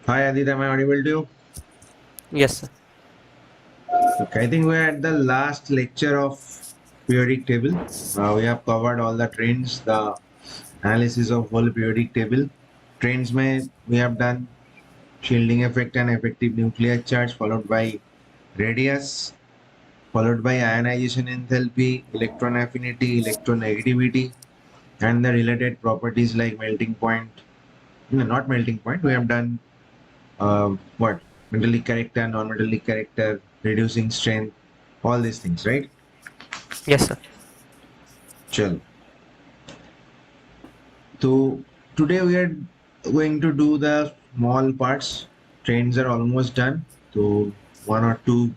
Hi Aditya, am I audible to you? Yes, sir. Okay, I think we're at the last lecture of periodic table. We have covered all the trends, the analysis of whole periodic table. Trends may we have done shielding effect and effective nuclear charge, followed by radius, followed by ionization enthalpy, electron affinity, electronegativity, and the related properties like melting point. No, not melting point. We have done what metallic character, non-metallic character, reducing strength, all these things, right? Yes, sir. Chal. So today we are going to do the small parts. Trains are almost done. So one or two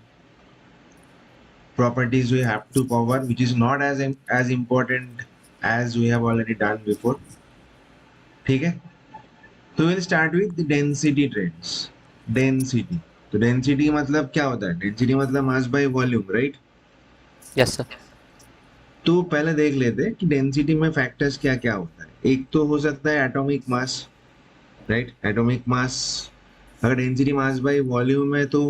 properties we have to cover, which is not as important as we have already done before. ठीक है? So we'll start with the density trends. Density. तो density मतलब क्या होता है? Density मतलब mass by volume, right? Yes, sir. तो पहले देख लेते हैं कि डेंसिटी में फैक्टर्स क्या क्या होता है। एक तो हो सकता है atomic mass, right? Atomic mass, अगर डेंसिटी मास बाय वॉल्यूम है तो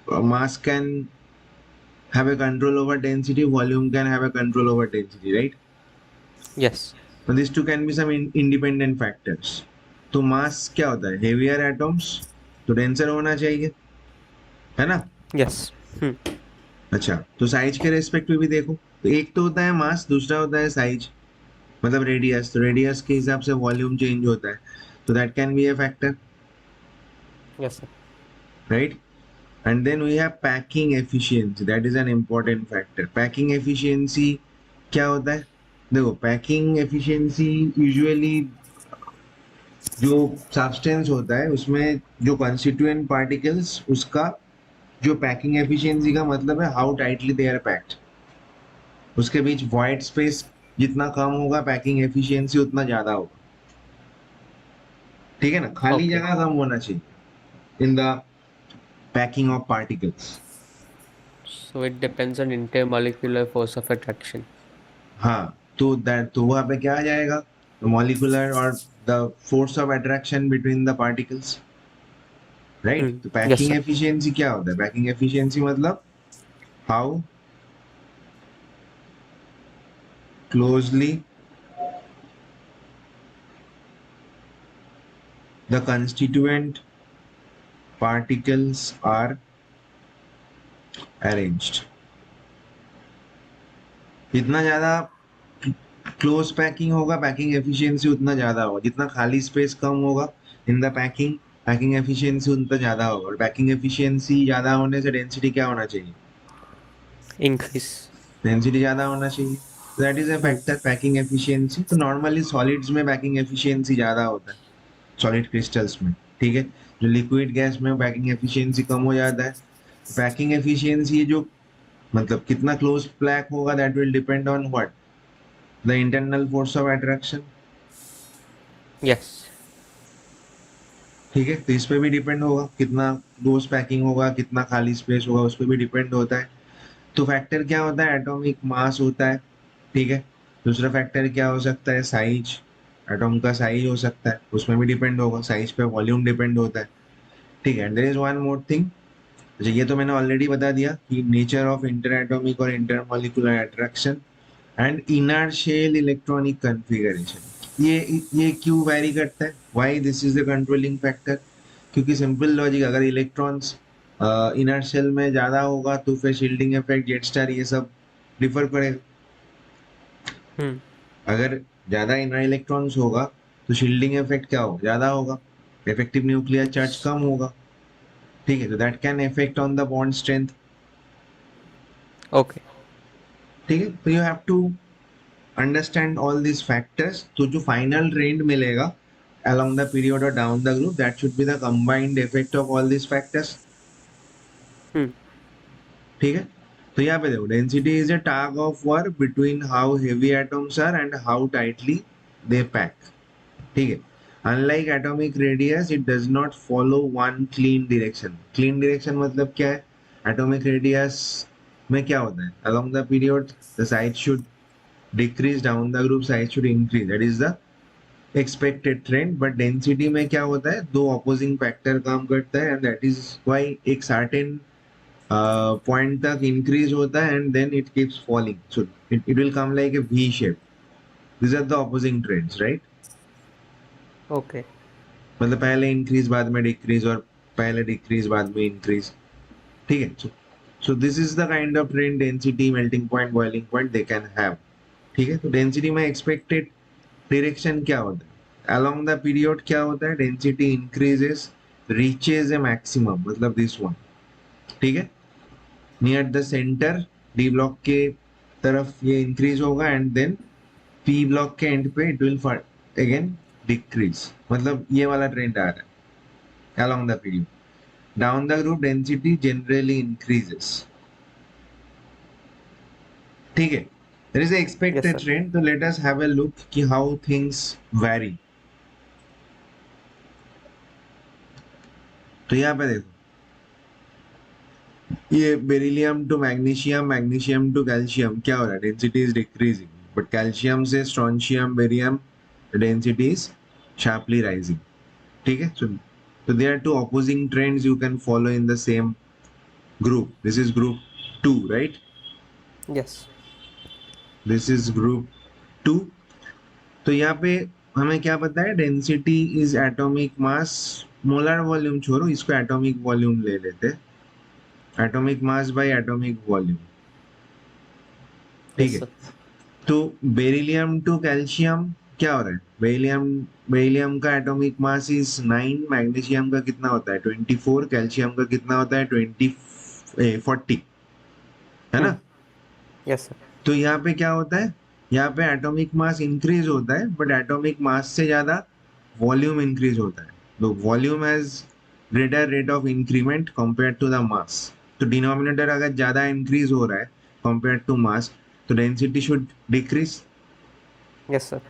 मास can have a control over density, volume can have a control over density, right? Yes. So these two can be some independent factors. तो मास क्या होता है? Heavier atoms तो denser होना चाहिए, है ना? Yes. Hmm. अच्छा, तो साइज के रेस्पेक्ट में भी देखो, तो एक तो होता है मास, दूसरा होता है साइज, मतलब रेडियस। तो रेडियस के हिसाब से वॉल्यूम चेंज होता है, तो that can be a factor, Yes, sir. Right? And then we have packing efficiency, that is an important factor. Packing efficiency क्या होता है? देखो, पैकिंग एफिशिएंसी यूजुअली जो सब्सटेंस होता है उसमें जो कॉन्स्टिट्यूएंट पार्टिकल्स, उसका जो पैकिंग एफिशिएंसी का मतलब है how tightly they are packed. उसके बीच वाइट स्पेस जितना कम होगा, पैकिंग एफिशिएंसी उतना ज्यादा होगा। ठीक है ना? खाली Okay. जगह कम होना चाहिए इन the packing of particles. So it depends on intermolecular force of attraction. हाँ, तो दैट तो वहाँ पे क्या आ जाएगा? मॉलिकुलर और the force of attraction between the particles, right? Hmm. तो Yes, पैकिंग sir. एफिशिएंसी क्या होता है? पैकिंग एफिशिएंसी मतलब how closely the constituent particles are arranged. जितना ज्यादा क्लोज पैकिंग होगा, पैकिंग एफिशिएंसी उतना ज्यादा होगा। जितना खाली स्पेस कम होगा in the packing, packing efficiency उतना ज्यादा होगा। और पैकिंग एफिशिएंसी ज्यादा होने से डेंसिटी क्या होना चाहिए? Increase. डेंसिटी ज्यादा होना चाहिए। That is a Hmm. Factor, packing efficiency. तो नॉर्मली सॉलिड्स में पैकिंग एफिशिएंसी ज्यादा होता है, सॉलिड क्रिस्टल्स में, ठीक है? जो लिक्विड गैस में पैकिंग एफिशिएंसी कम हो जाता है। पैकिंग एफिशिएंसी जो मतलब कितना क्लोज पैक होगा, that will depend on what, the internal force of attraction. Yes. ठीक है, तो इस पे भी डिपेंड होगा कितना क्लोज पैकिंग होगा, कितना खाली स्पेस होगा, उस पर भी डिपेंड होता है। तो फैक्टर क्या होता है? एटॉमिक मास होता है, ठीक है? दूसरा फैक्टर क्या हो सकता है? साइज, एटॉम का साइज हो सकता है, उसमें भी डिपेंड होगा। साइज पे वॉल्यूम डिपेंड होता है, ठीक है? And there is one more thing. अच्छा, ये तो मैंने ऑलरेडी बता दिया कि नेचर ऑफ इंटर एटॉमिक और inter molecular attraction and inertial electronic configuration. ये क्यों वैरी करता है? Why this is the controlling factor? क्योंकि सिंपल लॉजिक, अगर इलेक्ट्रॉन्स इनर शेल में ज़्यादा होगा तो फिर शील्डिंग इफेक्ट, जेट स्टार, ये सब डिफर करेगा। Hmm. अगर ज़्यादा इनर इलेक्ट्रॉन्स होगा तो शील्डिंग इफेक्ट क्या होगा? ज़्यादा होगा, इफेक्टिव न्यूक्लियर चार्ज Yes. कम होगा, ठीक है? तो that can effect on the bond strength, Okay. ठीक है? तो you have to understand all this factors. तो जो फाइनल ट्रेंड मिलेगा along the period or down the group, that should be the combined effect of all these factors, Hmm. ठीक है? तो यहाँ पे देखो, density is a tag of war between how heavy atoms are and how tightly they pack, ठीक है? Unlike atomic radius, it does not follow one clean direction. Clean direction मतलब क्या है? Atomic radius में क्या होता है? Along the period, the size should decrease, down the group size should increase. That is the expected trend, but density में क्या होता है, दो ऑपोजिंग फैक्टर काम करता है, एंड दैट इज व्हाई एक सर्टेन पॉइंट तक इंक्रीज होता है and then it keeps falling, so it will come like a V shape. These are the opposing trends, right? Okay. मतलब पहले इंक्रीज बाद में डिक्रीज, और पहले डिक्रीज बाद में इंक्रीज. ठीक है. So this is the kind of trend density, melting point, boiling point they can have. ठीक है. तो डेंसिटी में एक्सपेक्टेड डायरेक्शन क्या होता है, अलोंग द पीरियड क्या होता है, डेंसिटी इंक्रीजेस, रीचेज ए मैक्सिमम, मतलब दिस वन. ठीक है. Near the centre D block के तरफ ये इंक्रीज होगा, एंड देन पी ब्लॉक के एंड पे इट विल अगेन डिक्रीज. मतलब ये वाला ट्रेंड आ रहा है along the period. Down the group density generally increases. ठीक है. There is a Yes, expected sir. trend, so let us have a look कि how things vary. तो यहाँ पे देखो, ये beryllium to magnesium, magnesium to calcium क्या हो रहा है, density is decreasing, but calcium से strontium, barium, density is sharply rising. ठीक है. So there are two opposing trends you can follow in the same group. This is group 2, right? Yes. This is group 2. तो यहाँ पे हमें क्या पता है, density is atomic mass. Molar volume छोड़ो, इसको एटॉमिक वॉल्यूम ले लेते हैं. Atomic mass by atomic volume. ठीक Yes, है. sir. तो बेरिलियम टू कैल्शियम क्या हो रहा है, बेरिलियम बेरिलियम का एटॉमिक मास इज 9, मैग्नीशियम का कितना होता है 24, कैल्शियम का कितना होता है 40, है Hmm. ना. Yes, sir. तो यहाँ पे क्या होता है, यहाँ पे एटॉमिक मास इंक्रीज होता है, बट एटॉमिक मास से ज्यादा वॉल्यूम इंक्रीज होता है. तो volume has greater rate of increment compare to the mass. तो डिनोमिनेटर अगर ज्यादा इंक्रीज हो रहा है कंपेयर टू मास, तो density should decrease. Yes, sir.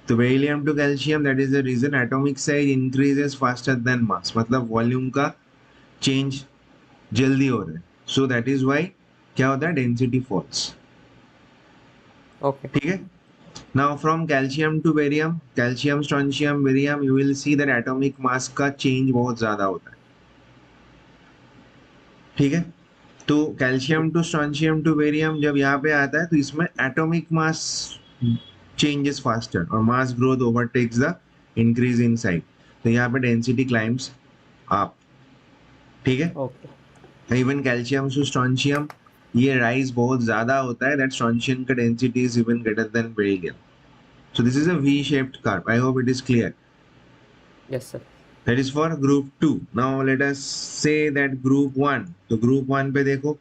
तो beryllium to calcium, that is the reason atomic size increases faster than mass, मतलब volume का चेंज जल्दी हो रहा है. सो दैट इज व्हाई क्या होता है, डेंसिटी फॉल्स. Okay. ठीक है. Now from calcium to barium, calcium, strontium, barium, you will see that atomic mass का change बहुत ज्यादा होता है. ठीक है. तो Hmm. Calcium to strontium to barium जब यहाँ पे आता है, तो इसमें एटॉमिक मास चेंजेस फास्टर, और mass growth overtakes the increase in size. तो यहाँ पे डेंसिटी क्लाइम्स अप. ठीक है. Okay. Even calcium to strontium ये राइज बहुत ज्यादा होता है, दैट स्ट्रॉन्शियम का density is even greater than beryllium. So this is a V-shaped curve. I hope it is clear. Yes, sir. That is for group 2. Now let us say that group 1. तो group 1 पे देखो,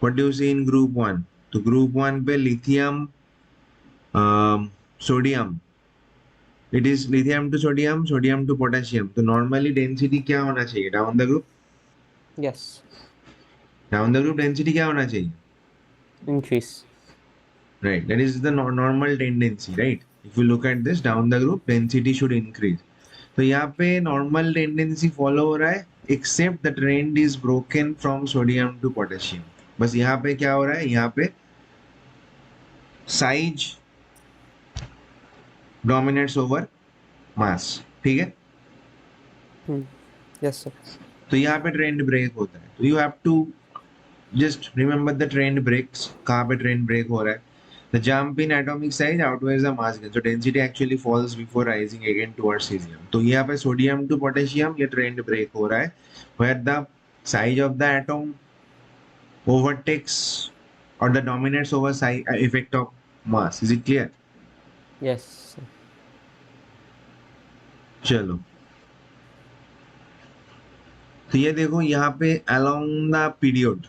what do you see in group 1? तो group 1 पे lithium, sodium. It is lithium to sodium, sodium to potassium. तो normally density क्या होना चाहिए down the group? Yes. Down the group density क्या होना चाहिए? Increase. Right. That is the normal tendency, right? If you look at this down the group, density should increase. तो यहाँ पे नॉर्मल टेंडेंसी फॉलो हो रहा है, except the trend is broken from sodium to potassium. बस यहाँ पे क्या हो रहा है, यहाँ पे साइज डोमिनेट्स ओवर मास. ठीक है. Hmm. Yes, sir. तो यहाँ पे ट्रेंड ब्रेक होता है. तो you have to just remember the trend breaks. कहाँ पे ट्रेंड ब्रेक हो रहा है, the jump in atomic size outweighs the mass gain, so density actually falls before rising again towards cesium. तो यहाँ पे सोडियम टू पोटेशियम ये trend break हो रहा है, where the size of the atom overtakes or the dominates over size effect of mass. Is it clear? Yes, sir. चलो. तो ये देखो यहाँ पे along the period.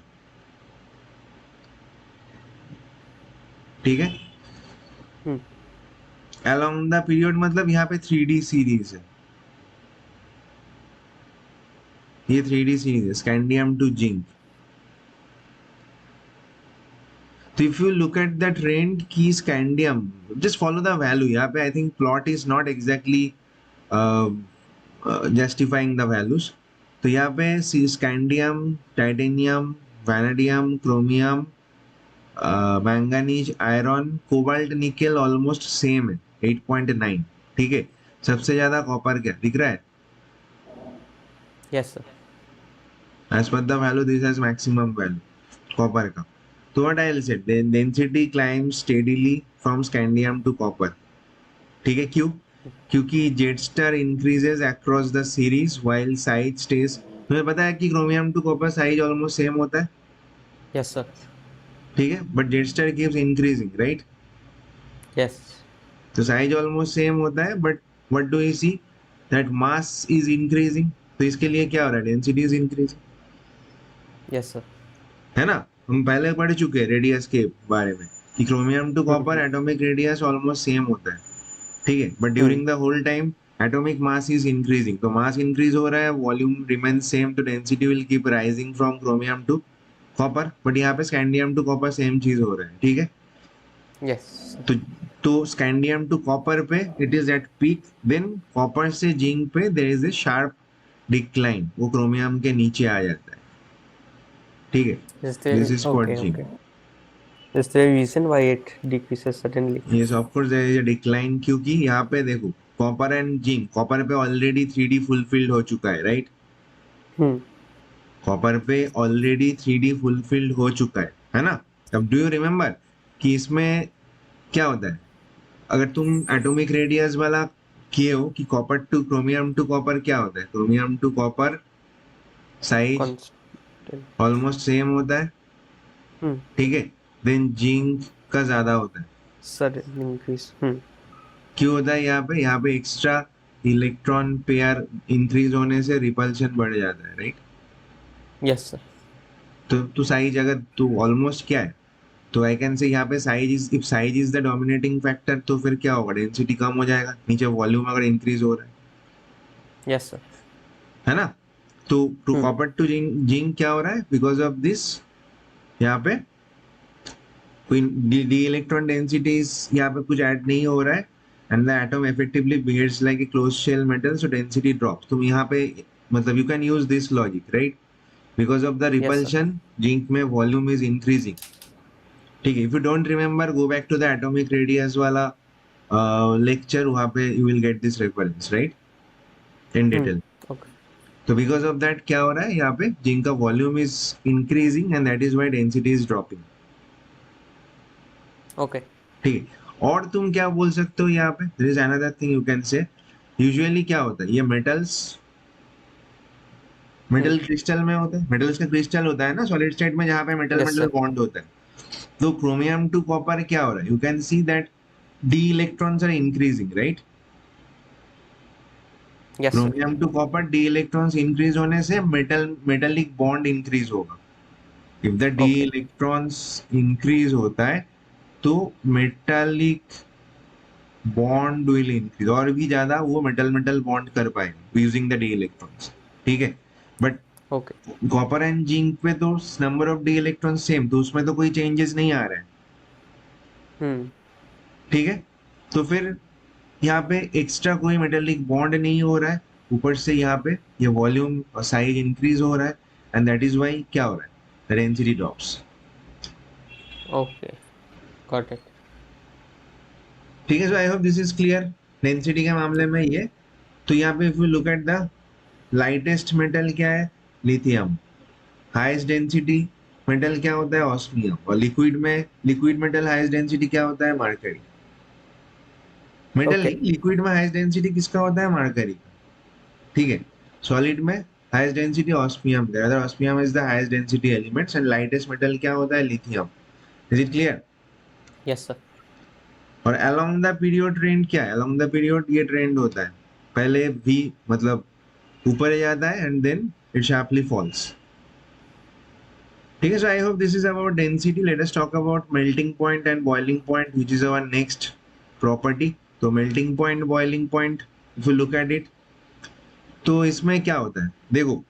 ठीक है. Hmm. along the period मतलब यहाँ पे 3D सीरीज है. ये 3D सीरीज है, scandium to zinc. So if you look at the trend key scandium, just follow the value. यहाँ पे I think plot is not exactly justifying the values. तो यहाँ पे scandium, titanium, vanadium, chromium, manganese, iron, cobalt, nickel almost same है 8.9. ठीक है, सबसे ज्यादा कॉपर क्या दिख रहा है? Yes, sir. As per the value this has maximum value copper का। तो what I will say density climb steadily from scandium to copper. ठीक है, क्यों? क्योंकि Z star increases across the series while size stage. तुम्हें पता है कि chromium to copper size almost same होता है, Yes, sir. ठीक है, but Z star keeps increasing, right? Yes. तो साइज ऑलमोस्ट सेम होता है, but what do you see that mass is increasing. तो इसके लिए क्या हो रहा है? Density is increasing, Yes, sir. है ना? हम पहले पढ़ चुके हैं रेडियस के बारे में कि chromium to copper Hmm. Atomic radius almost same होता है, ठीक है, but Hmm. During the whole time atomic mass is increasing. तो मास इंक्रीज हो रहा है, वॉल्यूम रिमेन सेम, तो density will keep rising from chromium to copper, but यहाँ पे स्कैंडियम टू कॉपर सेम चीज हो रहा है, ठीक है। Yes, sir. तो स्कैंडियम टू कॉपर पे it is at peak, then copper से जिंक पे there is a sharp decline, वो क्रोमियम के नीचे आ जाता है, ठीक है। Is this there is for okay, zinc. okay. Is there a reason why it decreases suddenly? Yes of course there is a decline, क्योंकि यहाँ पे देखो कॉपर एंड जिंक, कॉपर पे ऑलरेडी 3D फुलफिल्ड हो चुका है, राइट? Hmm. कॉपर पे already 3D fulfilled हो चुका है ना? अब डू यू रिमेम्बर कि इसमें क्या होता है? अगर तुम एटॉमिक रेडियस वाला किए हो कि copper to chromium to copper क्या होता है, chromium to copper size Constant. Almost same होता है, Hmm. ठीक है, देन जिंक का ज्यादा होता है। Sudden increase. Hmm. क्यों होता है? यहाँ पे एक्स्ट्रा इलेक्ट्रॉन पेयर इंक्रीज होने से रिपल्शन बढ़ जाता है, राइट? Yes, sir. तो साइज अगर तो ऑलमोस्ट क्या है, तो आई कैन से यहाँ पे size is, if size is the dominating factor, तो फिर क्या होगा? डेंसिटी कम हो जाएगा, नीचे वॉल्यूम अगर इंक्रीज हो रहा Yes, sir. है ना? तो to Hmm. Copper to zinc, zinc क्या हो रहा है बिकॉज ऑफ दिस? यहाँ पे कोई डी इलेक्ट्रॉन डेंसिटीज यहाँ पे कुछ ऐड नहीं हो रहा है, and the atom effectively behaves like a close shell metal, so density drops. तुम यहाँ पे मतलब you can use this logic, right? Because of the Yes, sir. Repulsion zinc में वॉल्यूम इज इंक्रीजिंग, ठीक है। If you don't remember, go back to the atomic radius वाला lecture, वहां पे you will get this reference, right, in Hmm. Detail. Okay. तो because of that क्या हो रहा है यहाँ पे, जिंक का volume is increasing and that is why density is dropping, Okay. ठीक है। और तुम क्या बोल सकते हो यहाँ पे, there is another thing you can say, usually क्या होता है, ये मेटल्स, Hmm. मेटल क्रिस्टल में होता है, मेटल्स का क्रिस्टल होता है ना सॉलिड स्टेट में, जहाँ पे metal Yes, metal sir. Bond होता है। तो क्रोमियम टू कॉपर क्या हो रहा है, you can see that D electrons are increasing, right? Yes, sir. Chromium to copper D electrons increase होने से मेटलिक बॉन्ड इंक्रीज होगा। If the D Okay. Electrons increase होता है तो मेटालिक बॉन्ड विल इंक्रीज, और भी ज्यादा वो मेटल मेटल बॉन्ड कर पाएगा यूजिंग द डी इलेक्ट्रॉन्स, ठीक है। But Okay. Copper and zinc पे तो number of D electron same, तो उसमें तो कोई चेंजेस नहीं आ रहा है, Hmm. ठीक है। तो फिर यहाँ पे एक्स्ट्रा कोई मेटेलिक बॉन्ड नहीं हो रहा है, ऊपर से यहाँ पे ये वॉल्यूम और साइज इंक्रीज हो रहा है, एंड दैट इज वाई क्या हो रहा है, density drops, Okay. Got it. ठीक है। So I hope this is clear density के मामले में ये। तो यहाँ पे if you look at the lightest metal क्या है, लिथियम। हाईएस्ट डेंसिटी मेटल क्या होता है, ऑस्मियम। और लिक्विड में, लिक्विड मेटल हाईएस्ट डेंसिटी क्या होता है, मरकरी। Metal Okay. नहीं, लिक्विड में हाईएस्ट डेंसिटी किसका होता है, मरकरी, ठीक है। सॉलिड में highest density osmium, there osmium is the highest density elements, and lightest metal क्या होता है, lithium. Is it clear? Yes, sir. और अलोंग द पीरियड ट्रेंड क्या है, अलोंग द पीरियड ये ट्रेंड होता है, पहले भी मतलब ऊपर जाता है and then it sharply falls, ठीक है। So I hope this is about density. Let us talk about melting point and boiling point, which is our next property. तो melting point, boiling point, if you look at it, तो इसमें क्या होता है, देखो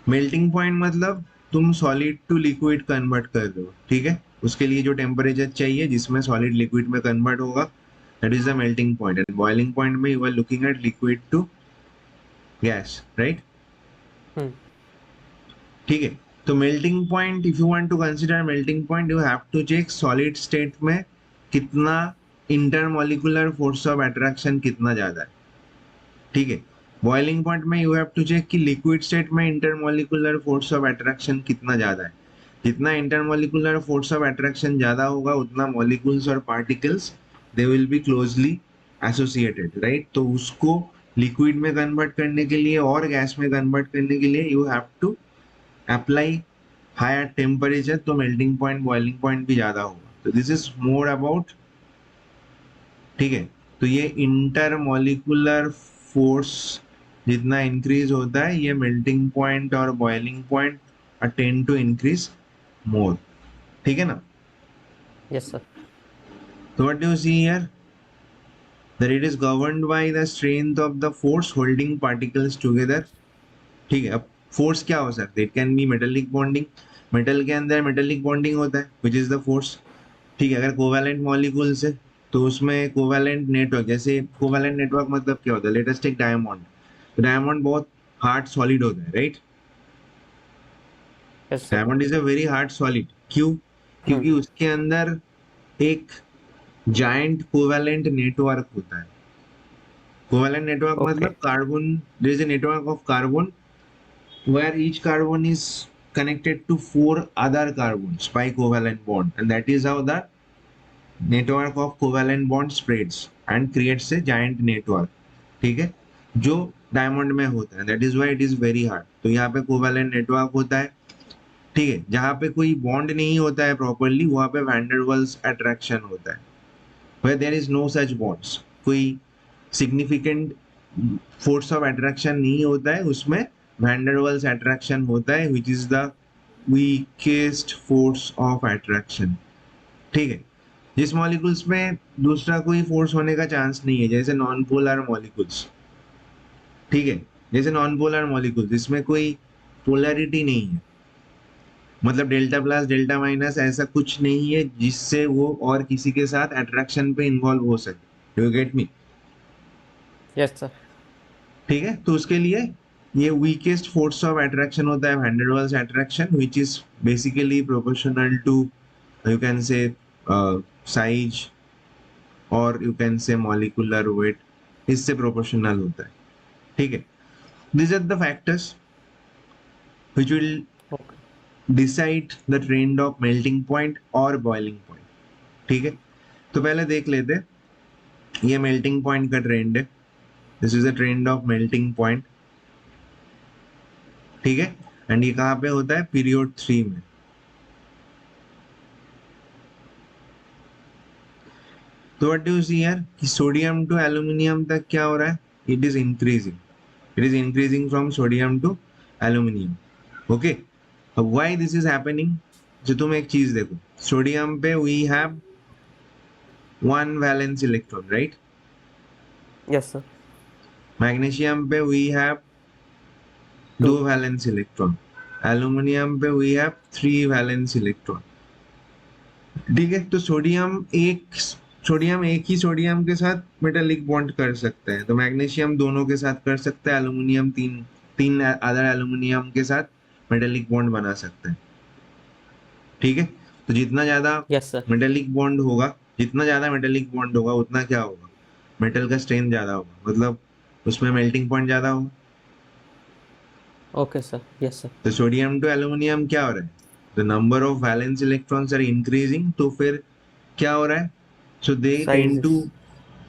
melting point मतलब तुम solid to liquid convert कर रहे हो, ठीक है। उसके लिए जो टेम्परेचर चाहिए जिसमें सॉलिड लिक्विड में कन्वर्ट होगा, that is the melting point. And boiling point में you are looking at liquid to gas, right, Hmm. ठीक है। तो melting point, if you want to consider melting point, you have to check solid state में कितना intermolecular force of attraction कितना ज्यादा है, ठीक है। बॉइलिंग पॉइंट में यू हैव टू चेक कि लिक्विड स्टेट में इंटरमोलिकुलर फोर्स ऑफ अट्रैक्शन कितना ज्यादा है। जितना इंटरमोलिकुलर फोर्स ऑफ अट्रैक्शन ज्यादा होगा उतना मॉलिक्यूल्स और particles they will be closely associated, right. तो उसको लिक्विड में कन्वर्ट करने के लिए और गैस में कन्वर्ट करने के लिए you have to apply higher temperature, तो मेल्टिंग पॉइंट बॉइलिंग पॉइंट भी ज्यादा होगा। तो दिस इज मोर अबाउट, ठीक है। तो ये इंटरमोलिकुलर फोर्स जितना इंक्रीज होता है ये मेल्टिंग पॉइंट और boiling point tend to increase more, ठीक है ना। Yes, sir. तो what do you see here, that it is governed by the strength of the force holding particles together, ठीक है। अब फोर्स क्या हो सकता है, it can be metallic bonding, metal के अंदर मेटेलिक बॉन्डिंग होता है विच इज द फोर्स, ठीक है। अगर कोवैलेंट मॉलिक्यूल्स है तो उसमें कोवैलेंट नेटवर्क, जैसे कोवैलेंट नेटवर्क मतलब क्या होता है, लेटेस्ट टेक डायमंड, तो डायमंड बहुत हार्ड सॉलिड होता है, right. Yes, sir. Diamond is a very hard solid, क्यों, Hmm. क्योंकि उसके अंदर एक जायंट कोवैलेंट नेटवर्क होता है। कोवैलेंट नेटवर्क मतलब Okay. Carbon, there is a network of carbon where each carbon is connected to four other carbons by covalent bond, and that is how the network of covalent bond spreads and creates a giant network, ठीक है, जो diamond में होता है। That is why it is very hard. तो यहाँ पे covalent network होता है, ठीक है। जहाँ पे कोई बॉन्ड नहीं होता है प्रॉपरली वहां पे वैन डर वाल्स अट्रैक्शन होता है, where there is no such bonds, कोई सिग्निफिकेंट फोर्स ऑफ अट्रैक्शन नहीं होता है उसमें, वैन डर वाल्स अट्रैक्शन होता है which is the weakest force of attraction, ठीक है। जिस मॉलिक्यूल्स में दूसरा कोई फोर्स होने का चांस नहीं है, जैसे नॉन पोलर मॉलिक्यूल्स, ठीक है, जैसे नॉन पोलर मॉलिक्यूल्स इसमें कोई पोलैरिटी नहीं है, मतलब डेल्टा प्लस डेल्टा माइनस ऐसा कुछ नहीं है जिससे वो और किसी के साथ अट्रैक्शन पे इन्वॉल्व हो सके, you get me, Yes, sir. ठीक है। तो उसके लिए ये वीकेस्ट फोर्स ऑफ अट्रैक्शन होता है van der Waals attraction which is basically proportional to, you can say size और you can say molecular weight, इससे प्रोपोर्शनल होता है, ठीक है। These are the factors which will Okay. decide the trend of melting point और boiling point, ठीक है। तो पहले देख लेते हैं, ये melting point का ट्रेंड है, this is a trend of melting point, ठीक है। एंड ये कहाँ पे होता है, पीरियड 3 में। तो what do you see here कि सोडियम टू एल्यूमिनियम तक क्या हो रहा है, it is increasing, it is increasing from sodium to aluminium, okay. अब व्हाई दिस इज हैपनिंग, जो तुम एक चीज देखो, सोडियम पे we have one valence electron, right. Yes, sir. Magnesium पे वी हैव दो Two. वैलेंस इलेक्ट्रॉन, एल्यूमिनियम पे we have three valence electron, ठीक है। तो सोडियम एक ही सोडियम के साथ मेटालिक बॉन्ड कर सकता है, तो मैग्नीशियम दोनों के साथ कर सकता है, एल्यूमिनियम तीन तीन अदर एल्यूमिनियम के साथ मेटालिक बॉन्ड बना सकता है, ठीक है। तो जितना ज्यादा Yes, sir. मेटालिक बॉन्ड होगा, जितना ज्यादा मेटालिक बॉन्ड होगा उतना क्या होगा, मेटल का स्ट्रेंथ ज्यादा होगा, मतलब उसमें मेल्टिंग पॉइंट ज्यादा होगा। Okay, sir. Yes, sir. तो सोडियम टू एल्यूमिनियम क्या हो रहा है, the number of valence electrons are increasing, तो फिर क्या हो रहा है, so they tend to Sizes.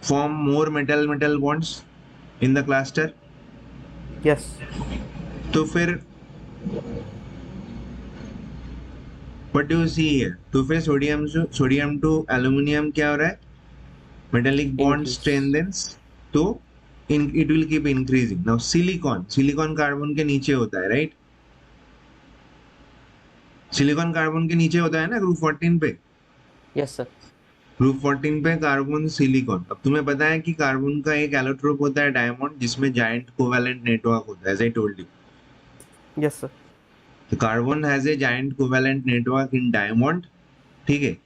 form more metal metal bonds in the cluster। Yes. तो फिर what do you see here, तो फिर सोडियम टू एल्यूमिनियम क्या हो रहा है, मेटालिक बॉन्ड Increase. स्ट्रेंथेंस, तो it will keep increasing. Now silicon carbon के नीचे होता है, राइट। सिलिकॉन कार्बन के नीचे होता है ना ग्रुप 14 पे, Yes, sir. ग्रुप 14 पे कार्बन सिलिकॉन। अब तुम्हें पता है कि कार्बन का एक एलोट्रोप होता है डायमंड, जिसमें जायंट कोवैलेंट नेटवर्क होता है, as I told you. Yes, sir. तो carbon has a giant covalent network in diamond, ठीक है।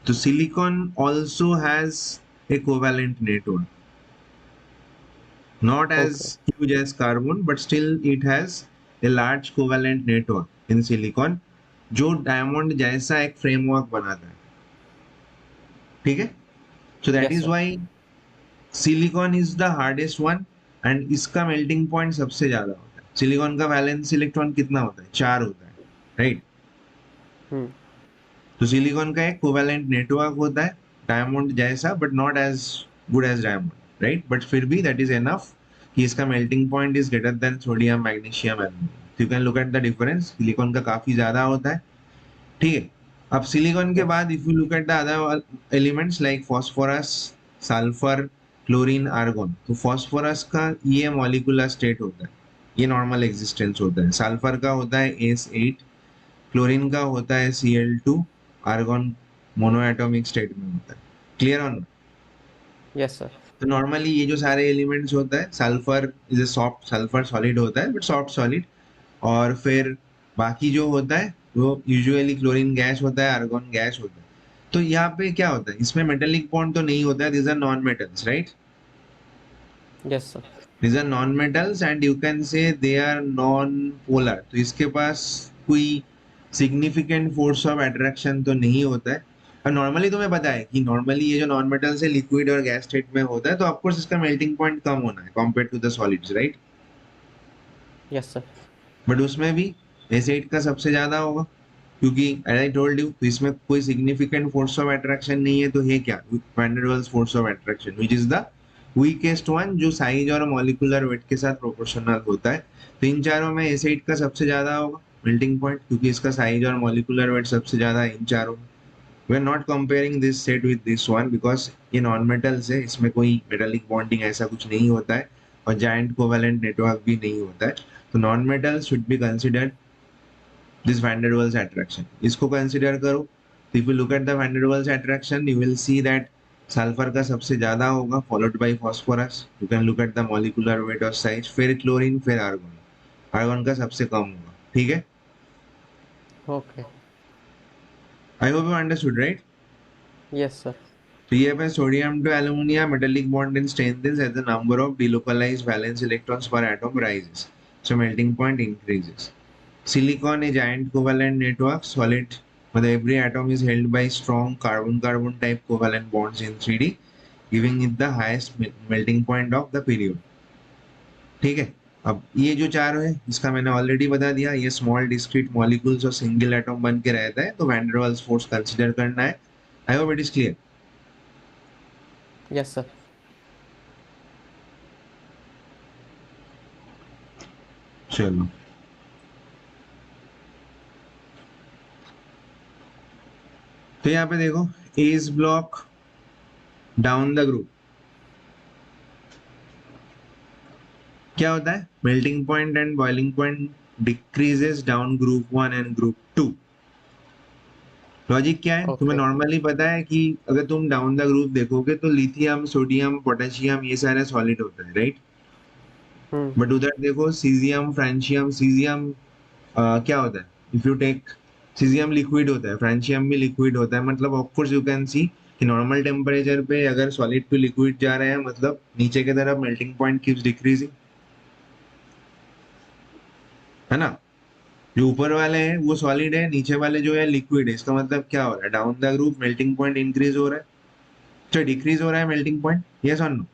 तो silicon also has a covalent network, not as Okay. huge as carbon but still it has a large covalent network in silicon, जो diamond जैसा एक framework बनाता है, ठीक है। So that Yes, is sir. why silicon is the hardest one and इसका melting point सबसे ज्यादा होता है. सिलिकॉन का वैलेंस इलेक्ट्रॉन कितना होता है? 4 होता है, राइट? Hmm. तो सिलिकॉन का एक कोवेलेंट नेटवर्क होता है डायमंड जैसा, but not as good as diamond, right? But फिर भी दैट इज एनफ कि इसका melting point is greater than sodium, magnesium, aluminium. You can look at the difference. Silicon का काफी ज्यादा होता है, ठीक है. अब सिलिकॉन के Yes. बाद if you look at the other elements like phosphorus, sulphur, chlorine, argon. तो फॉस्फोरस का ये मॉलिक्यूलर स्टेट होता है, ये नॉर्मल एग्जिस्टेंस होता है. सल्फर का होता है S8, क्लोरीन का होता है Cl2, आर्गोन मोनोएटॉमिक स्टेट में होता है. Clear on? Yes, sir. तो नॉर्मली ये जो सारे एलिमेंट्स होता है, sulphur is a soft, sulphur solid होता है बट सॉफ्ट सॉलिड. और फिर बाकी जो होता है वो यूजुअली क्लोरीन गैस होता है, आर्गोन गैस होता है. तो यहाँ पे क्या होता है, इसमें मेटेलिक बॉन्ड तो नहीं होता है. These are non metals, right? Yes, sir. These are non metals and you can say they are non polar. तो इसके पास कोई सिग्निफिकेंट फोर्स ऑफ अट्रैक्शन तो नहीं होता है. और नॉर्मली तुम्हें पता है कि नॉर्मली ये जो नॉन मेटल्स है लिक्विड और गैस स्टेट में होता है, तो ऑफकोर्स इसका मेल्टिंग पॉइंट कम होना है compare to the solids, right? Yes, sir. But उसमें भी एसिड का सबसे ज्यादा होगा, क्योंकि एज आई टोल्ड यू, तो इसमें कोई सिग्निफिकेंट फोर्स ऑफ अट्रैक्शन नहीं है. तो ये क्या, van der Waals force of attraction which is the weakest one, जो साइज और मॉलिक्यूलर वेट के साथ प्रोपोर्शनल होता है. तो इन चारों में एसिड का सबसे ज्यादा होगा मेल्टिंग पॉइंट, क्योंकि इसका साइज और मॉलिक्यूलर वेट सबसे ज्यादा है इन चारों में. We are not comparing this set with this one because ये नॉन मेटल्स है, इसमें कोई मेटालिक बॉन्डिंग ऐसा कुछ नहीं होता है और जायंट कोवेलेंट नेटवर्क भी नहीं होता है. तो non metals should be considered this van der Waals attraction. इसको कंसिडर करो. If you look at the van der Waals attraction you will see that sulphur का सबसे ज्यादा होगा, followed by phosphorus. You can look at the molecular weight और size, फिर chlorine, फिर argon. Argon का सबसे कम होगा, ठीक है? Okay. I hope you understood, right? Yes, sir. तो ये पे sodium to aluminium metallic bond in strengthens as the number of delocalized valence electrons per atom rises, so melting point increases. Silicon a giant covalent network, solid, but every atom is held by strong carbon-carbon type covalent bonds in 3D, giving it the highest melting point of the period. ठीक है. अब ये जो चार है इसका मैंने already बता दिया, ये स्मॉल डिस्क्रीट मॉलिक्यूल्स और सिंगल एटम बन के रहता है, तो van der Waals force consider करना है. I hope it is clear. Yes, sir. चलो, तो यहाँ पे देखो s block down the group क्या होता है, melting point and boiling point decreases down group 1 and group 2. Logic क्या है, तुम्हें Okay. नॉर्मली पता है कि अगर तुम डाउन द ग्रुप देखोगे तो लिथियम, सोडियम, पोटेशियम ये सारे सॉलिड होते हैं, राइट? Hmm. बट उधर देखो सीजियम, फ्रेंशियम. सीजियम क्या होता है, if you take caesium liquid होता है, फ्रेंशियम भी लिक्विड होता है. मतलब ऑफकोर्स यू कैन सी कि नॉर्मल टेम्परेचर पे अगर सॉलिड टू लिक्विड जा रहे हैं, मतलब नीचे की तरफ मेल्टिंग पॉइंट कीप्स डिक्रीजिंग, है ना? जो ऊपर वाले हैं वो सॉलिड है, नीचे वाले जो है लिक्विड है. इसका मतलब क्या हो रहा है, down the group melting point increase हो रहा है, तो डिक्रीज हो रहा है मेल्टिंग पॉइंट. यस और no?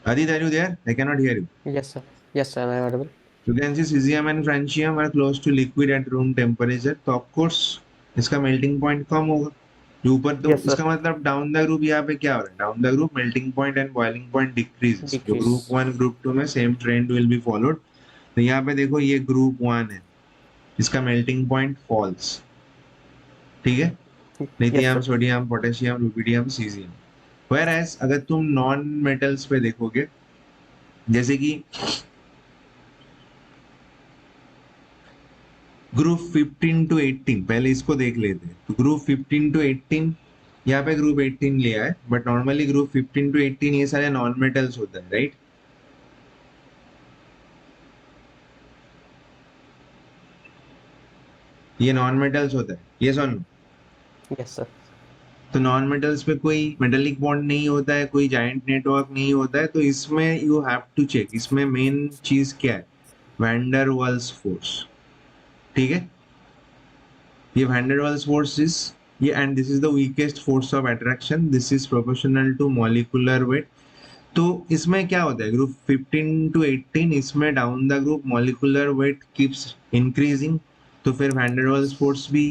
Adit, are you there? I cannot hear you. Yes, sir. Yes, sir. Am I audible? You can see cesium and francium are close to liquid at room temperature, तो of course इसका melting point कम होगा. जो ऊपर, तो Yes, sir. इसका मतलब down the group यहाँ पे क्या हो रहा है, down the group melting point and boiling point decreases. जो ग्रुप Decrease. 1 ग्रुप 2 में same trend will be followed. तो यहाँ पे देखो ये ग्रुप 1 है, इसका मेल्टिंग पॉइंट फॉल्स, ठीक है? Yes, lithium, sir. Sodium, potassium, rubidium, caesium. Whereas अगर तुम नॉन मेटल्स पे देखोगे, जैसे कि ग्रुप 15 टू 18, पहले इसको देख लेते हैं. तो ग्रुप 15 टू 18, यहाँ पे ग्रुप 18 लिया है, बट नॉर्मली ग्रुप 15 टू 18 ये सारे नॉन मेटल्स होता है, राइट? ये नॉन मेटल्स होता है, ये सुन. Yes, sir. तो नॉन मेटल्स पे कोई मेटेलिक बॉन्ड नहीं होता है, कोई जायंट नेटवर्क नहीं होता है, तो इसमें यू हैव टू चेक, इसमें मेन चीज क्या है, वैन डर वाल्स फोर्स. ठीक है, ये van der Waals force is ये and this is the weakest force of attraction, this is proportional to molecular weight. तो इसमें क्या होता है, ग्रुप 15 to 18, इसमें down the group molecular weight keeps increasing, तो फिर वैंडरवाल्स फोर्स भी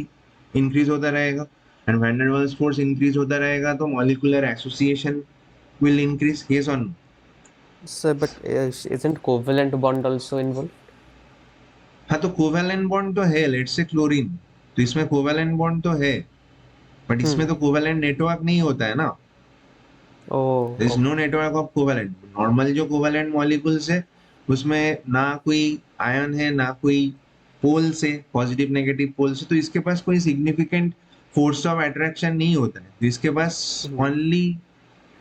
इंक्रीज होता रहेगा, एंड वैंडरवाल्स फोर्स इंक्रीज होता रहेगा तो molecular association will increase, yes or no? Sir, but isn't covalent bond also involved? हाँ तो कोवेलेंट बॉन्ड तो है, लेट्स से क्लोरीन, तो इसमें कोवेलेंट बॉन्ड तो है, बट Hmm. इसमें तो कोवेलेंट नेटवर्क नहीं होता है ना, Oh, there is no okay. Network of covalent. Normal जो कोवेलेंट मॉलिक्यूल्स है उसमें ना कोई आयन है ना कोई पोल से, पॉजिटिव नेगेटिव पोल से, तो इसके पास कोई सिग्निफिकेंट फोर्स ऑफ अट्रैक्शन नहीं होता है, तो इसके पास Hmm. Only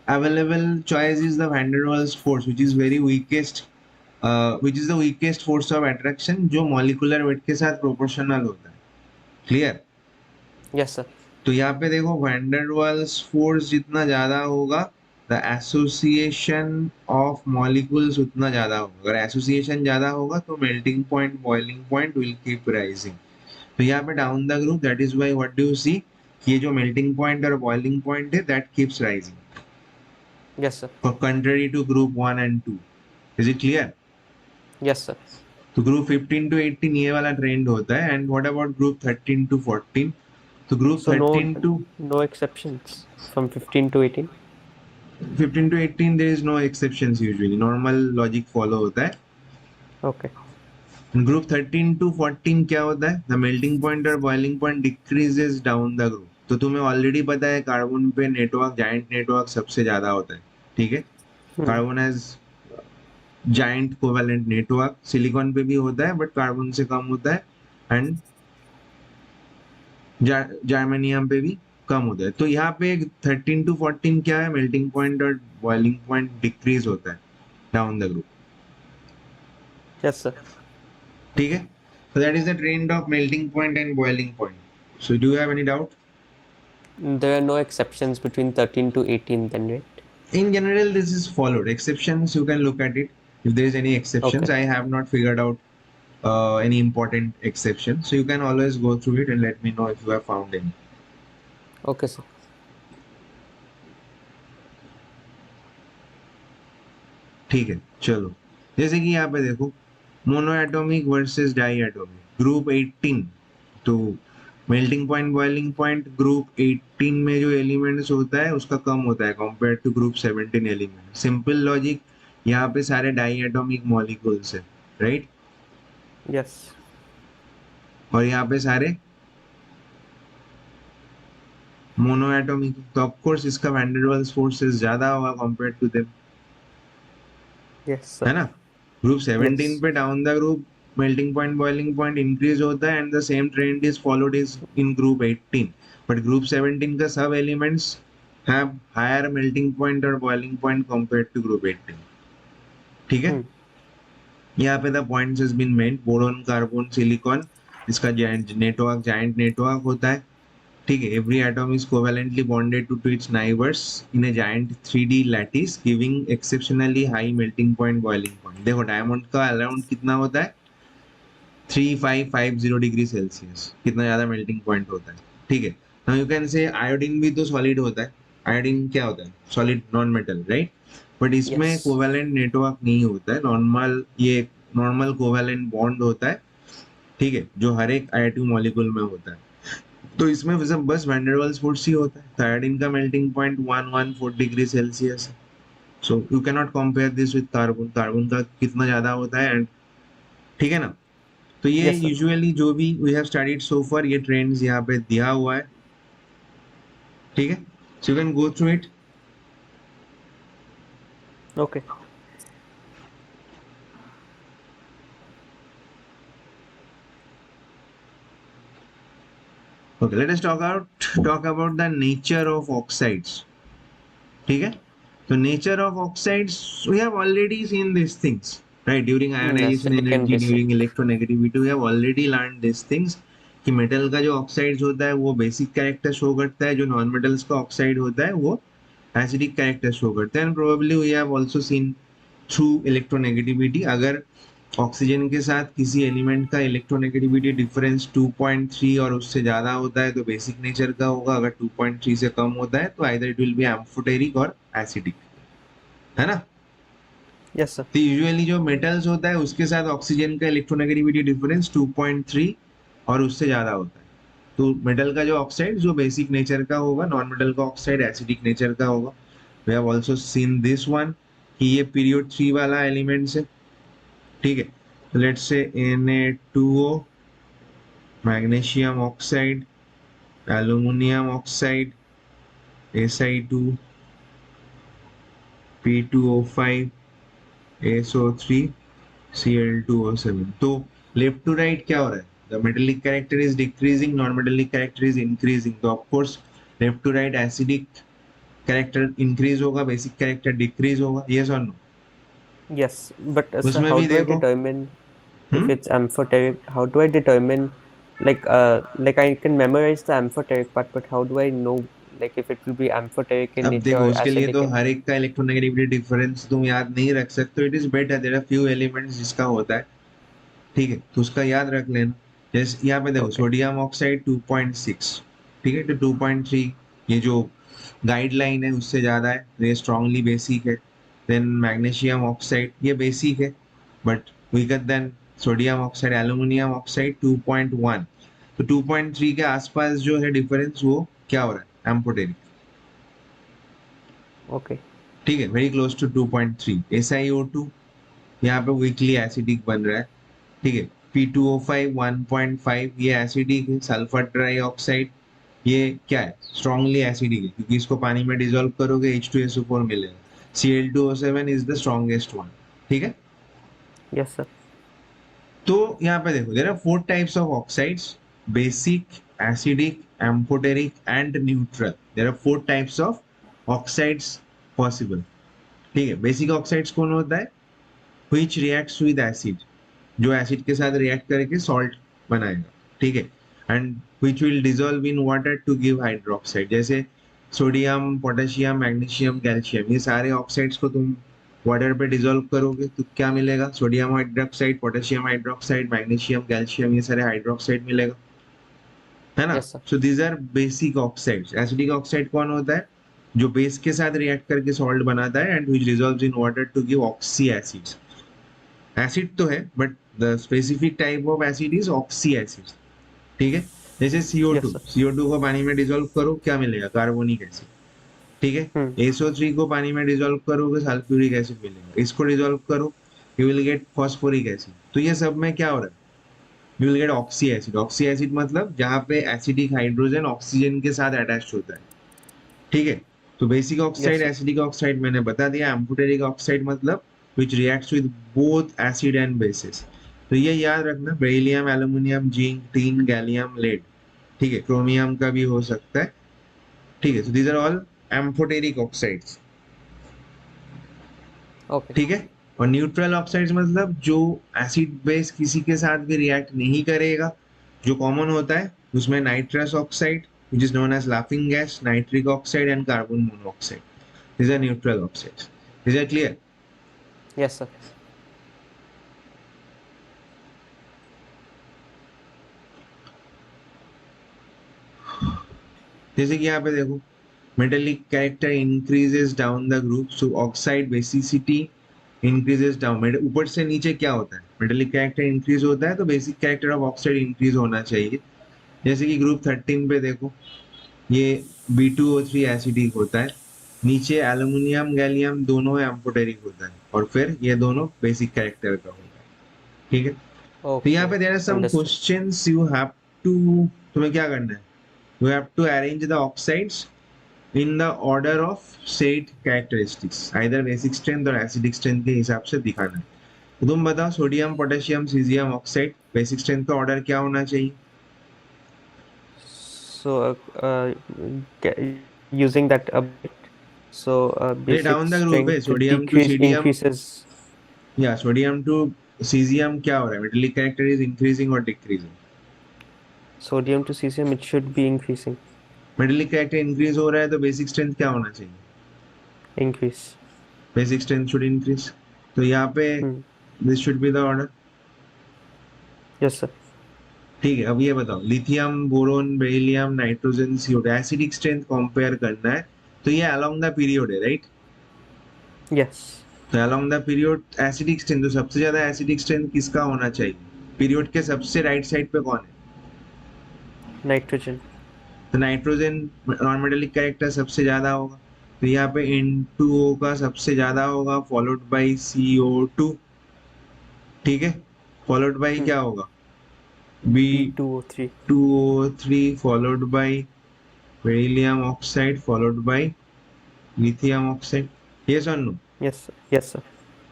available choice is the van der Waals force, which is very weakest, which is the weakest force of attraction जो molecular weight के साथ proportional होता है, क्लियर। Yes, sir. तो यहाँ पे देखो van der Waals force जितना ज्यादा होगा, the association of molecules उतना ज्यादा होगा, अगर association ज्यादा होगा तो melting point boiling point will keep rising। तो यहाँ पे down the group, that is why what do you see, ये जो melting point और boiling point है that keeps rising, Yes, sir. contrary to group 1 and 2। Is it clear? Yes, sir. तो group 15 to 18 ये वाला ट्रेंड होता है, and what about group 13 to 14? तो group So 13 to no exceptions from 15 to 18. 15 to 18 there is no exceptions, usually normal logic follow होता है। Okay. Group 13 to 14 क्या होता है, द मेल्टिंग पॉइंट और boiling point decreases down the group. तो तुम्हें already पता है कार्बन पे नेटवर्क, जाइंट नेटवर्क सबसे ज्यादा होता है, ठीक है, Hmm. Carbon has giant covalent network, silicon पे भी होता है बट कार्बन से कम होता है, एंड जर्मेनियम पे भी कम होता है। तो यहाँ पे 13 to 14 क्या है, मेल्टिंग पॉइंट और बॉइलिंग पॉइंट डिक्रीज होता है down the group, Yes, sir. ठीक है। so that is the trend of melting point and boiling point, so do you have any doubt? There are no exceptions between 13 to 18 then, right? In general this is followed, exceptions you can look at it if there is any exceptions. Okay. I have not figured out any important exception, so you can always go through it and let me know if you have found any। Okay, sir. ठीक है, चलो, जैसे कि यहाँ पे देखो monoatomic versus diatomic, group 18, तो melting point boiling point group 18 में जो एलिमेंट्स होता है उसका कम होता है compare to group 17 element. Simple logic, यहाँ पे सारे डाई एटॉमिक मॉलिक्यूल्स है, राइट, Yes. और यहाँ पे सारे मोनो एटॉमिक, तो ऑफकोर्स इसका वैन डेर वाल्स फोर्सेस ज्यादा होगा कंपेयर टू देम, Yes, है sir. ना। Group 17 Yes. पे down the group melting point boiling point increase होता है, and the same trend is followed is in group 18, but group 17 का सब elements have higher melting point और boiling point compared to group 18, ठीक है। Hmm. यहाँ पे the points has been meant, boron carbon silicon, इसका जायंट नेटवर्क होता है, ठीक है। Every atom is covalently bonded to its neighbours in a giant 3D lattice giving exceptionally high melting point boiling point. देखो diamond का around कितना होता है, 3550 डिग्री सेल्सियस, कितना ज्यादा मेल्टिंग पॉइंट होता है, ठीक है। नाउ यू कैन से आयोडीन भी तो सॉलिड होता है, आयोडीन क्या होता है, solid non metal, right, but इसमें Yes. कोवेलेंट नेटवर्क नहीं होता है, नॉर्मल ये नॉर्मल कोवेलेंट बॉन्ड होता है, ठीक है, जो हर एक आयोडीन मॉलिक्यूल में होता है। तो इसमें बस वैन डेर वाल्स फोर्स ही होता है, तो आयोडीन का मेल्टिंग पॉइंट 114 डिग्री सेल्सियस है, so you can not compare this with carbon, carbon का कितना ज्यादा होता है, एंड ठीक है ना। तो ये Yes, sir. यूजुअली जो भी we have studied so far, ये ट्रेंड्स यहाँ पे दिया हुआ है, ठीक है, so you can go through it. Okay. Okay, let us talk about the nature of oxides, ठीक है। तो nature of oxides, we have already seen these things, right, during Yes, ionization energy, secondary. during electronegativity, we have already learned these things कि metal का जो oxides होता है वो basic character show करता है, जो नॉन मेटल्स का ऑक्साइड होता है वो एसिडिक कैरेक्टर शो करता है, and probably we have also seen through electronegativity, अगर ऑक्सीजन के साथ किसी एलिमेंट का इलेक्ट्रोनेगेटिविटी डिफरेंस 2.3 और उससे ज्यादा होता है तो बेसिक नेचर का होगा, अगर 2.3 से कम होता है तो either it will be amphoteric और एसिडिक, है ना। Yes, sir. तो यूजुअली जो मेटल्स होता है उसके साथ ऑक्सीजन का इलेक्ट्रोनेगेटिविटी डिफरेंस 2.3 और उससे ज्यादा होता है, तो मेटल का जो ऑक्साइड जो बेसिक नेचर का होगा, नॉन मेटल का ऑक्साइड एसिडिक नेचर का होगा। We have also seen this one कि ये पीरियड 3 वाला एलिमेंट है, ठीक है। तो let's say Na2O, magnesium oxide, aluminium oxide, Si2, P2O5, SO3, Cl2O7। तो लेफ्ट टू राइट क्या हो रहा है, the metallic character is decreasing, non metallic character is increasing, तो of course left to right acidic character increase होगा, basic character decrease होगा, yes और no. Yes, but sir, उसमें how भी do I देखो। determine if hmm. it's amphoteric? How do I determine, like I can memorize the amphoteric part, but how do I know, like if it will be amphoteric in अब nature देखो or उसके लिए acidic तो in her nature? एक का electronegativity difference तुम याद नहीं रख सकते, it is better there are few elements जिसका होता है, ठीक है, तो उसका याद रख लेना। जैसे यहाँ पे देखो Okay. सोडियम ऑक्साइड 2.6, ठीक है, तो 2.3 ये जो गाइडलाइन है उससे ज्यादा है, तो ये स्ट्रांगली बेसिक है। देन मैग्नीशियम ऑक्साइड ये बेसिक है but weaker then sodium oxide, aluminium oxide 2.1, तो 2.3 के आसपास जो है डिफरेंस वो क्या हो रहा है, एम्फोटेरिक, Okay. ठीक है, वेरी क्लोज टू 2.3। SiO2 यहाँ पे वीकली एसिडिक बन रहा है, ठीक है। P2O5 1.5 ये एसिडिक है। सल्फर ट्राइऑक्साइड ये क्या है, स्ट्रांगली एसिडिक है, क्योंकि इसको पानी में डिसॉल्व करोगे H2SO4 मिलेगा। Cl2O7 is the strongest one, ठीक है। Yes, sir. तो यहाँ पे देखो there are 4 types of oxides, basic, acidic, amphoteric and neutral. There are 4 types of oxides possible, ठीक है। बेसिक ऑक्साइड्स कौन होता है, व्हिच रिएक्ट्स विद एसिड, जो एसिड के साथ रिएक्ट करके सॉल्ट बनाएगा, ठीक है। And which will dissolve in water to give hydroxide, जैसे सोडियम, पोटेशियम, मैग्नीशियम, कैल्शियम, ये सारे ऑक्साइड्स को तुम वाटर पे डिसॉल्व करोगे तो क्या मिलेगा, sodium hydroxide, potassium hydroxide, magnesium, calcium, ये सारे हाइड्रोक्साइड मिलेगा, है ना। Yes, sir. So these are basic oxides. Acidic oxide कौन होता है, जो बेस के साथ रिएक्ट करके सॉल्ट बनाता है and which dissolves in water to give oxy acids. Acid तो है but the specific type of acid is oxy acid, ठीक है। जैसे Yes, CO2, sir. CO2 को पानी में डिसॉल्व करो क्या मिलेगा, कार्बोनिक एसिड, ठीक है। Hmm. SO3 को पानी में डिसॉल्व करोगे सल्फ्यूरिक एसिड मिलेगा, इसको डिसॉल्व करो you will gate phosphoric acid. तो ये सब में क्या हो रहा है, you will gate oxy acid. Oxy acid मतलब जहाँ पे एसिडिक हाइड्रोजन ऑक्सीजन के साथ अटैच होता है, ठीक है। तो basic Yes, oxide, sir. Acidic oxide मैंने बता दिया। एम्फोटेरिक ऑक्साइड मतलब which reacts with both acid and bases. तो ये याद रखना, beryllium, aluminium, zinc, tin, gallium, lead, ठीक है, क्रोमियम का भी हो सकता है, ठीक है। So these are all amphoteric oxides, Okay. ठीक है। और न्यूट्रल ऑक्साइड्स मतलब जो एसिड बेस किसी के साथ भी रिएक्ट नहीं करेगा, जो कॉमन होता है उसमें nitrous oxide which is known as laughing gas, nitric oxide and carbon monoxide. These are neutral oxides. Is that clear? Yes, sir. जैसे कि यहाँ पे देखो metallic character increases down the group, so oxide basicity increases down. ऊपर से नीचे क्या होता है, मेटेलिक कैरेक्टर इंक्रीज होता है तो basic character of oxide increase होना चाहिए। जैसे कि ग्रुप 13 पे देखो ये B2O3 एसिडिक होता है, नीचे एल्यूमिनियम, गैलियम दोनों एम्फोटेरिक होता है और फिर ये दोनों बेसिक कैरेक्टर का होता है, ठीक है। तो यहाँ पे Okay. There are some Understood. Questions you have to, तुम्हें क्या करना है, you have to arrange the oxides in the order of set characteristics, either basic strength और एसिडिक स्ट्रेंथ के हिसाब से दिखाना है। तो तुम बताओ sodium, potassium, caesium oxide basic strength का ऑर्डर क्या होना चाहिए। So, using that a bit, so ये basic डाउन द ग्रुप है, strength सोडियम टू decrease सीडियम, increases. या सोडियम टू सीजियम क्या हो रहा है, मेटेलिक कैरेक्टर इज इंक्रीजिंग और decreasing. Sodium to cesium, it should be increasing. Metallic character increase हो रहा है तो बेसिक स्ट्रेंथ क्या होना चाहिए, Increase. Basic strength should increase. तो यहाँ पे Hmm. This should be the order, Yes, sir. ठीक है, अब ये बताओ, lithium, boron, beryllium, nitrogen, CO2 acidic strength compare करना है, तो ये अलोंग द पीरियड है, राइट? Yes. तो along the period acidic strength, तो सबसे ज्यादा एसिडिक स्ट्रेंथ किसका होना चाहिए? पीरियड के सबसे राइट साइड पे कौन है? Nitrogen. तो नाइट्रोजन नॉन मेटेलिक कैरेक्टर सबसे ज्यादा होगा, तो यहाँ पे N2O का सबसे ज्यादा होगा, फॉलोड बाई CO2। ठीक है, फॉलोड बाई Hmm. क्या होगा? B B2O3. Two O three, followed by beryllium oxide, followed by lithium oxide. Yes और no? Yes, sir. Yes, sir.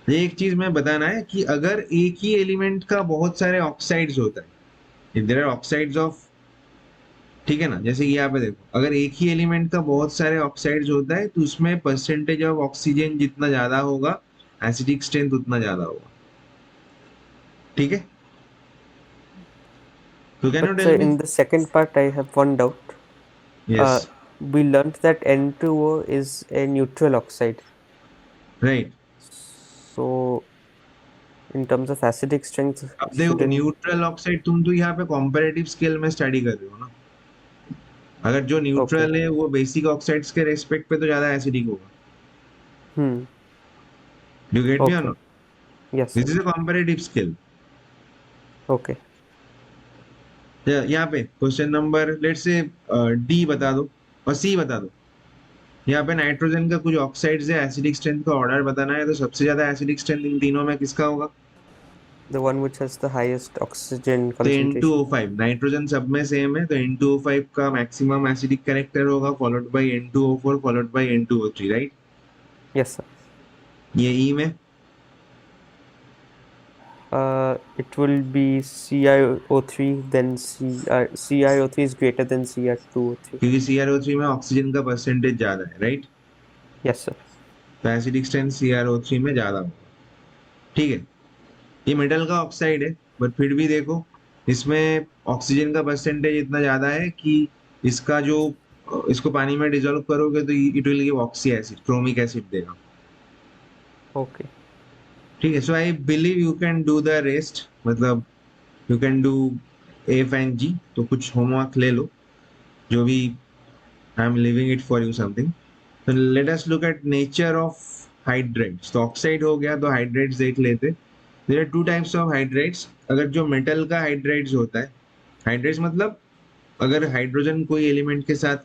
ये एक चीज मैं बताना है कि अगर एक ही एलिमेंट का बहुत सारे ऑक्साइड्स होता है, if there are oxides of, ठीक है ना, जैसे कि यहाँ पे देखो, अगर एक ही एलिमेंट का बहुत सारे ऑक्साइड्स होता है तो उसमें परसेंटेज ऑफ ऑक्सीजन जितना ज्यादा होगा, एसिडिक स्ट्रेंथ उतना ज्यादा होगा। ठीक है, तो can you But tell sir, me? in the second part, I have one doubt. Yes, Uh, we learned that N2O is a neutral oxide. Right. So, in terms of acidic strength, अब देखो, shouldn't. Neutral oxide तुम तो यहाँ पे comparative scale में study कर रहे हो ना। अगर जो Okay. न्यूट्रल है वो बेसिक ऑक्साइड्स के रेस्पेक्ट पे तो ज्यादा एसिडिक होगा। Hmm. डू गेट मी और Okay. Not? Yes, this sir. Is a comparative scale. Okay. यहाँ पे क्वेश्चन नंबर लेट से डी बता दो और सी बता दो। यहाँ पे नाइट्रोजन का कुछ ऑक्साइड्स है, एसिडिक स्ट्रेंथ का ऑर्डर बताना है, तो सबसे ज्यादा एसिडिक स्ट्रेंथ इन तीनों में किसका होगा? The one which has the highest oxygen तो concentration. N2O5, नाइट्रोजन सब में सेम है, तो N2O5 का मैक्सिमम एसिडिक कैरेक्टर होगा, followed bye N2O4, followed by N2O3, right? Yes, sir. ये ई में It will be CiO3, then CiO3 is greater than Cr2O3. क्योंकि CrO3 में ऑक्सीजन का परसेंटेज ज्यादा है, राइट? Yes, sir. तो एसिडिक स्ट्रेंथ CrO3 में ज्यादा होगा। ठीक है, ये मेटल का ऑक्साइड है, बट फिर भी देखो, इसमें ऑक्सीजन का परसेंटेज इतना ज्यादा है कि इसका जो इसको पानी में डिसॉल्व करोगे तो it will give oxy acid, chromic acid देगा। Okay. ठीक है, so I believe you can do the rest, मतलब you can do F and G, तो कुछ होमवर्क ले लो जो भी, I am leaving it for you something. तो let us look at nature of hydrates. तो ऑक्साइड हो गया, तो हाइड्रेट्स देख लेते। There are two types of hydrates. अगर जो मेटल का हाइड्रेट्स होता है, हाइड्रेट्स मतलब अगर हाइड्रोजन कोई एलिमेंट के साथ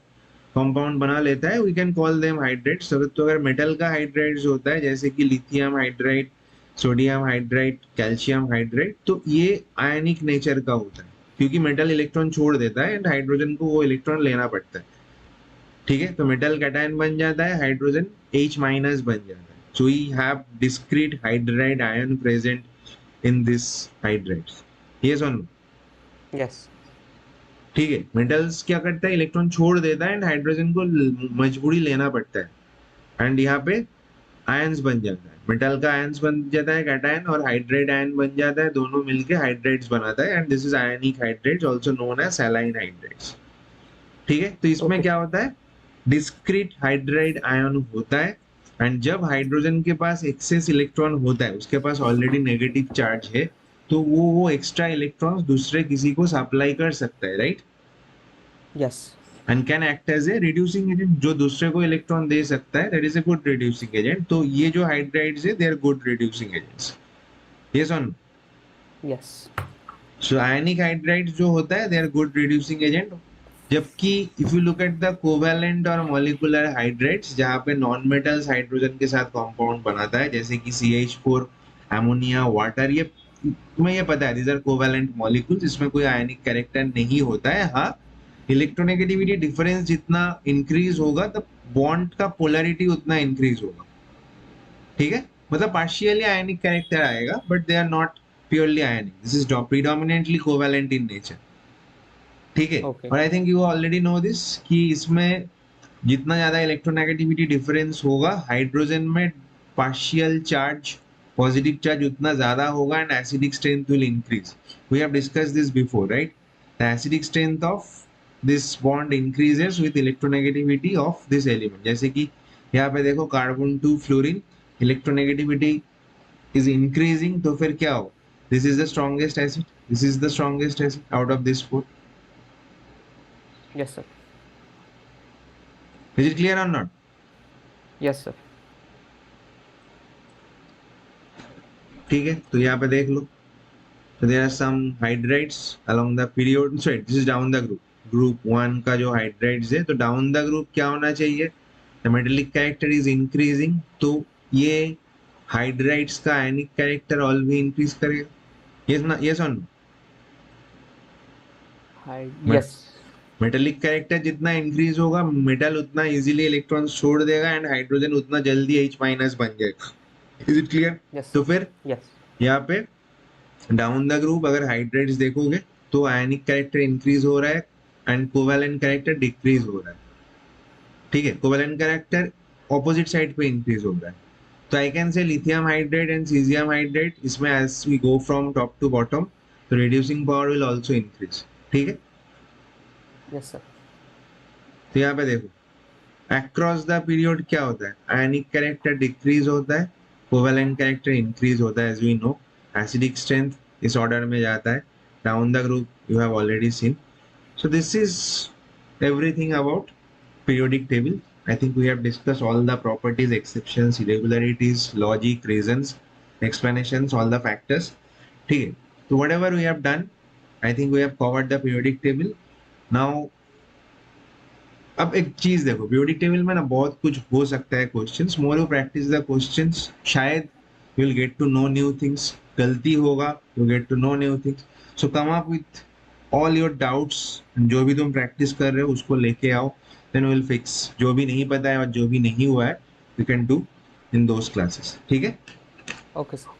कंपाउंड बना लेता है, we can call them hydrates. तो अगर मेटल का हाइड्रेट्स होता है, जैसे कि lithium hydride, sodium hydride, calcium hydride, तो ये आयनिक नेचर का होता है, क्योंकि मेटल इलेक्ट्रॉन छोड़ देता है एंड हाइड्रोजन को वो इलेक्ट्रॉन लेना पड़ता है। ठीक है, तो मेटल कैटायन बन जाता है, हाइड्रोजन H माइनस बन जाता है। So we have discrete hydride ion present in this hydrides. Yes और नो? Yes. ठीक है, मेटल्स क्या करता है, इलेक्ट्रॉन छोड़ देता है एंड हाइड्रोजन को मजबूरी लेना पड़ता है, एंड यहाँ पे आयंस बन जाता है। मेटल का आयंस बन जाता है कैटायन, और हाइड्राइड आयन बन जाता है, दोनों मिलके हाइड्राइड्स बनाता है, and this is ionic hydrides, also known as saline hydrides. ठीक है, तो इसमें Okay. क्या होता है, डिस्क्रीट हाइड्राइड आयन होता है, एंड जब हाइड्रोजन के पास एक्सेस इलेक्ट्रॉन होता है, उसके पास ऑलरेडी नेगेटिव चार्ज है, तो वो एक्स्ट्रा इलेक्ट्रॉन्स दूसरे किसी को सप्लाई कर सकता है, right? Yes. And can act as a reducing agent, जो दूसरे को इलेक्ट्रॉन दे सकता है, that is a good reducing agent. तो ये जो हाइड्राइड्स है, they are good reducing agents. Yes on? Yes. So ionic hydrides जो होता है, they are good reducing agent. जबकि if you look at the covalent और मॉलिक्यूलर हाइड्राइड्स, जहाँ पे नॉन मेटल्स हाइड्रोजन के साथ कंपाउंड बनाता है, जैसे कि CH4, अमोनिया, वाटर, ये तुम्हें ये पता है, दीज आर कोवैलेंट मॉलिक्यूल्स, इसमें कोई आयनिक कैरेक्टर नहीं होता है। हाँ, इलेक्ट्रोनेगेटिविटी डिफरेंस जितना इंक्रीज होगा, तब बॉन्ड का पोलैरिटी उतना इंक्रीज होगा। ठीक है, मतलब पार्शियली आयनिक कैरेक्टर आएगा, but they are not purely ionic, this is predominantly covalent in nature. ठीक है, Okay. और I think you already know this कि इसमें जितना ज्यादा इलेक्ट्रोनेगेटिविटी डिफरेंस होगा, हाइड्रोजन में पार्शियल चार्ज, पॉजिटिव चार्ज उतना ज्यादा होगा, and acidic strength will increase. We have discussed this before, right? The acidic strength of this bond increases with electronegativity of this element. जैसे कि यहाँ पे देखो, carbon to fluorine, electronegativity is increasing, तो फिर क्या हो, this is the strongest acid, This is the strongest acid out of this four. Yes, sir. Is it clear or not? Yes, sir. ठीक है, तो यहाँ पे देख लो. So there are some hydrides along the period. Sorry, this is down the group. Group 1 का जो hydrides है, तो down the group क्या होना चाहिए? The metallic character is increasing, तो ये hydrides का ionic character all भी increase करेगा. Yes ना? Yes or no? Yes. Metallic character जितना इंक्रीज होगा, मेटल उतना इजीली इलेक्ट्रॉन्स छोड़ देगा एंड हाइड्रोजन उतना जल्दी H माइनस बन जाएगा. Is it clear? Yes, तो sir. फिर Yes. यहाँ पे डाउन द ग्रुप अगर हाइड्रेट्स देखोगे तो आयनिक कैरेक्टर इंक्रीज हो रहा है एंड कोवेलेंट कैरेक्टर डिक्रीज हो रहा है. ठीक है, कोवेलेंट कैरेक्टर ऑपोजिट साइड पे इंक्रीज हो रहा है. तो I can say lithium hydrate and caesium hydrate, इसमें as we go from top to bottom तो reducing power will also increase. ठीक है, Yes, sir. तो यहाँ पे देखो अक्रॉस द पीरियड क्या होता है, आयनिक कैरेक्टर डिक्रीज होता है, कोवेलेंट कैरेक्टर इंक्रीज होता है. As we know acidic strength इस ऑर्डर में जाता है. Down the group you have already seen. So this is everything about periodic table. I think we have discussed all the properties, exceptions, irregularities, logic, reasons, explanations, all the factors. ठीक है, so whatever we have done, I think we have covered the periodic table. Now अब एक चीज देखो, periodic table में ना बहुत कुछ हो सकता है questions. More you practice the questions, शायद you will get to know new things. गलती होगा, you get to know new things. So come up with all your doubts. जो भी तुम प्रैक्टिस कर रहे हो उसको लेके आओ, देन विल फिक्स. जो भी नहीं पता है और जो भी नहीं हुआ है, you can do in those classes. ठीक है. Okay, sir.